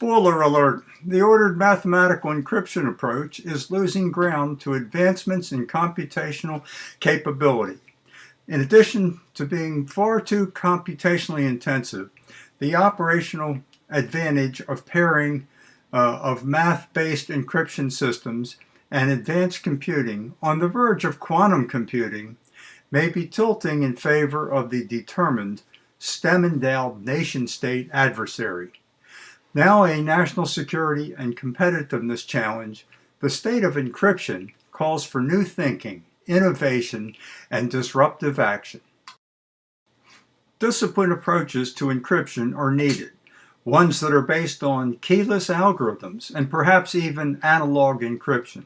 Spoiler alert, the ordered mathematical encryption approach is losing ground to advancements in computational capability. In addition to being far too computationally intensive, the operational advantage of pairing of math-based encryption systems and advanced computing on the verge of quantum computing may be tilting in favor of the determined STEM-endowed nation-state adversary. Now a national security and competitiveness challenge, the state of encryption calls for new thinking, innovation, and disruptive action. Disciplined approaches to encryption are needed, ones that are based on keyless algorithms and perhaps even analog encryption.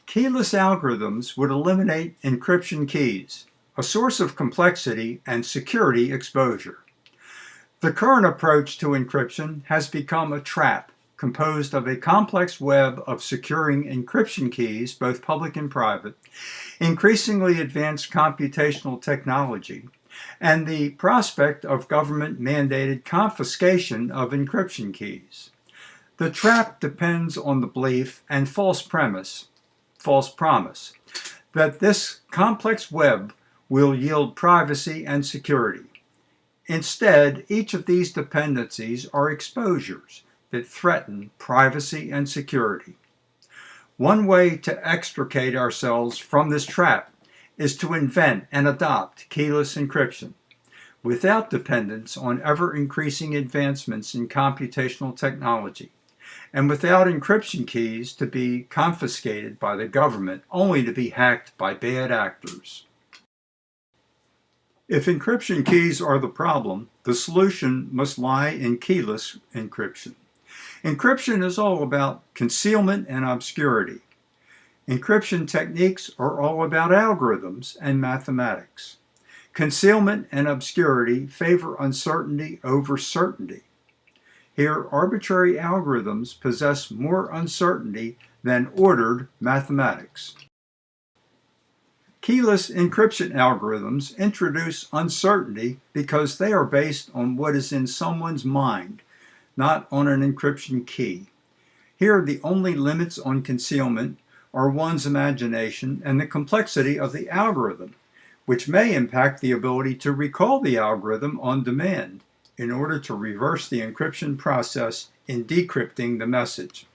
Keyless algorithms would eliminate encryption keys, a source of complexity and security exposure. The current approach to encryption has become a trap composed of a complex web of securing encryption keys, both public and private, increasingly advanced computational technology, and the prospect of government-mandated confiscation of encryption keys. The trap depends on the belief and false promise, that this complex web will yield privacy and security. Instead, each of these dependencies are exposures that threaten privacy and security. One way to extricate ourselves from this trap is to invent and adopt keyless encryption, without dependence on ever-increasing advancements in computational technology, and without encryption keys to be confiscated by the government only to be hacked by bad actors. If encryption keys are the problem, the solution must lie in keyless encryption. Encryption is all about concealment and obscurity. Encryption techniques are all about algorithms and mathematics. Concealment and obscurity favor uncertainty over certainty. Here, arbitrary algorithms possess more uncertainty than ordered mathematics. Keyless encryption algorithms introduce uncertainty because they are based on what is in someone's mind, not on an encryption key. Here, the only limits on concealment are one's imagination and the complexity of the algorithm, which may impact the ability to recall the algorithm on demand in order to reverse the encryption process in decrypting the message.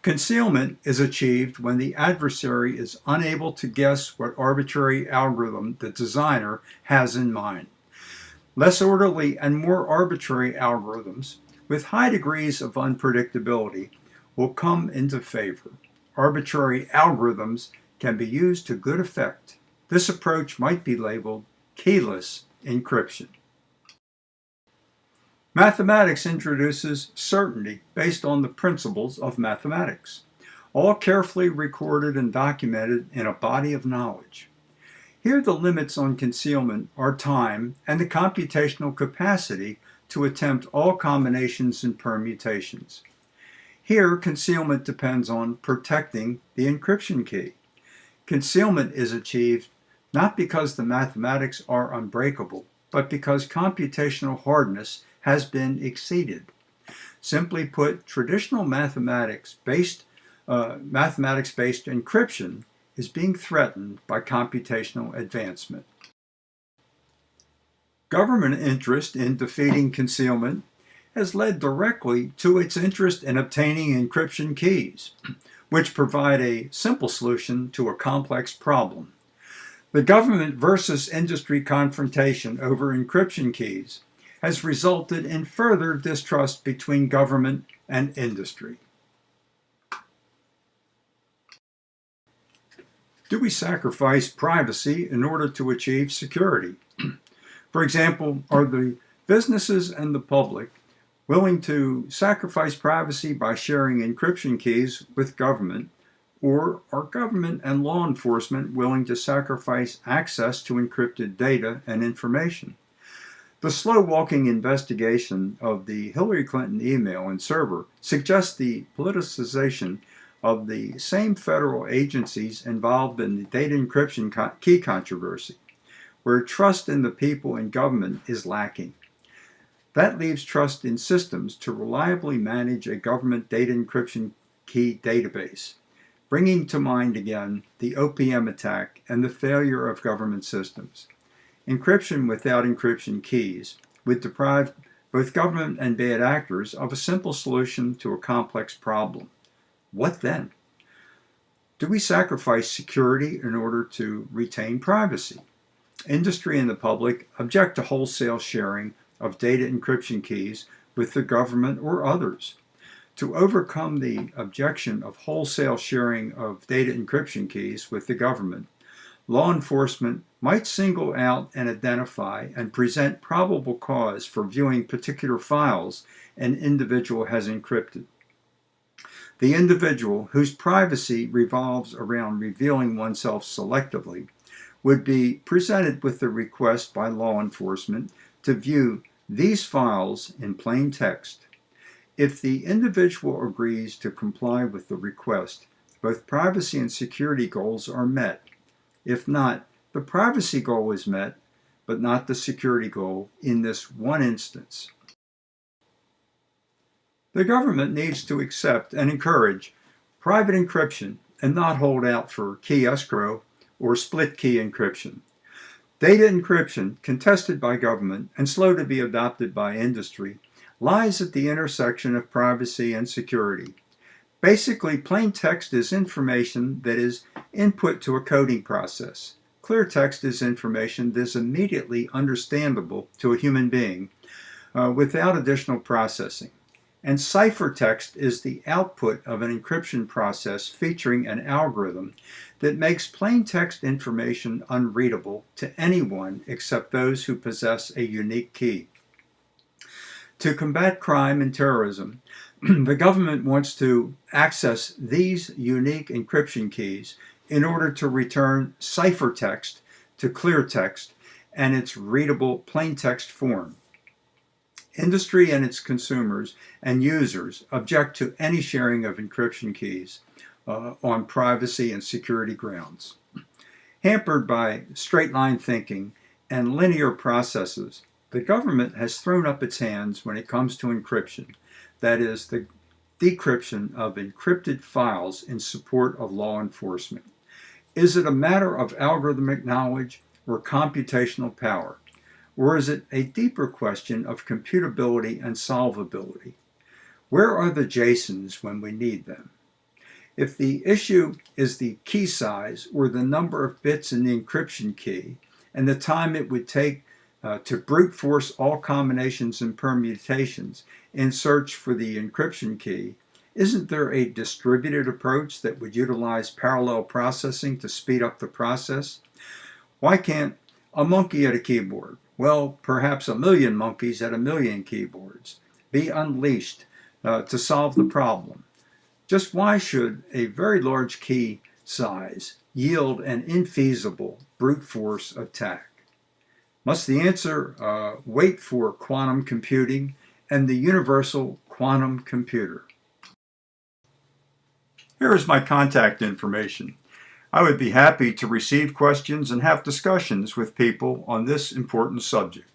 Concealment is achieved when the adversary is unable to guess what arbitrary algorithm the designer has in mind. Less orderly and more arbitrary algorithms with high degrees of unpredictability will come into favor. Arbitrary algorithms can be used to good effect. This approach might be labeled keyless encryption. Mathematics introduces certainty based on the principles of mathematics, all carefully recorded and documented in a body of knowledge. Here the limits on concealment are time and the computational capacity to attempt all combinations and permutations. Here concealment depends on protecting the encryption key. Concealment is achieved not because the mathematics are unbreakable, but because computational hardness has been exceeded. Simply put, traditional mathematics-based encryption is being threatened by computational advancement. Government interest in defeating concealment has led directly to its interest in obtaining encryption keys, which provide a simple solution to a complex problem. The government versus industry confrontation over encryption keys has resulted in further distrust between government and industry. Do we sacrifice privacy in order to achieve security? For example, are the businesses and the public willing to sacrifice privacy by sharing encryption keys with government, or are government and law enforcement willing to sacrifice access to encrypted data and information? The slow-walking investigation of the Hillary Clinton email and server suggests the politicization of the same federal agencies involved in the data encryption key controversy, where trust in the people and government is lacking. That leaves trust in systems to reliably manage a government data encryption key database, bringing to mind again the OPM attack and the failure of government systems. Encryption without encryption keys would deprive both government and bad actors of a simple solution to a complex problem. What then? Do we sacrifice security in order to retain privacy? Industry and the public object to wholesale sharing of data encryption keys with the government or others. To overcome the objection of wholesale sharing of data encryption keys with the government, law enforcement might single out and identify and present probable cause for viewing particular files an individual has encrypted. The individual, whose privacy revolves around revealing oneself selectively, would be presented with the request by law enforcement to view these files in plain text. If the individual agrees to comply with the request, both privacy and security goals are met. If not, the privacy goal is met, but not the security goal in this one instance. The government needs to accept and encourage private encryption and not hold out for key escrow or split key encryption. Data encryption, contested by government and slow to be adopted by industry, lies at the intersection of privacy and security. Basically, plain text is information that is input to a coding process. Clear text is information that is immediately understandable to a human being without additional processing. And ciphertext is the output of an encryption process featuring an algorithm that makes plain text information unreadable to anyone except those who possess a unique key. To combat crime and terrorism, the government wants to access these unique encryption keys in order to return ciphertext to clear text and its readable plain text form. Industry and its consumers and users object to any sharing of encryption keys on privacy and security grounds. Hampered by straight-line thinking and linear processes, the government has thrown up its hands when it comes to encryption, that is, the decryption of encrypted files in support of law enforcement. Is it a matter of algorithmic knowledge or computational power? Or is it a deeper question of computability and solvability? Where are the JSONs when we need them? If the issue is the key size or the number of bits in the encryption key and the time it would take to brute force all combinations and permutations in search for the encryption key, isn't there a distributed approach that would utilize parallel processing to speed up the process? Why can't a monkey at a keyboard, well, perhaps a million monkeys at a million keyboards, be unleashed to solve the problem? Just why should a very large key size yield an infeasible brute force attack? Must the answer wait for quantum computing and the universal quantum computer? Here is my contact information. I would be happy to receive questions and have discussions with people on this important subject.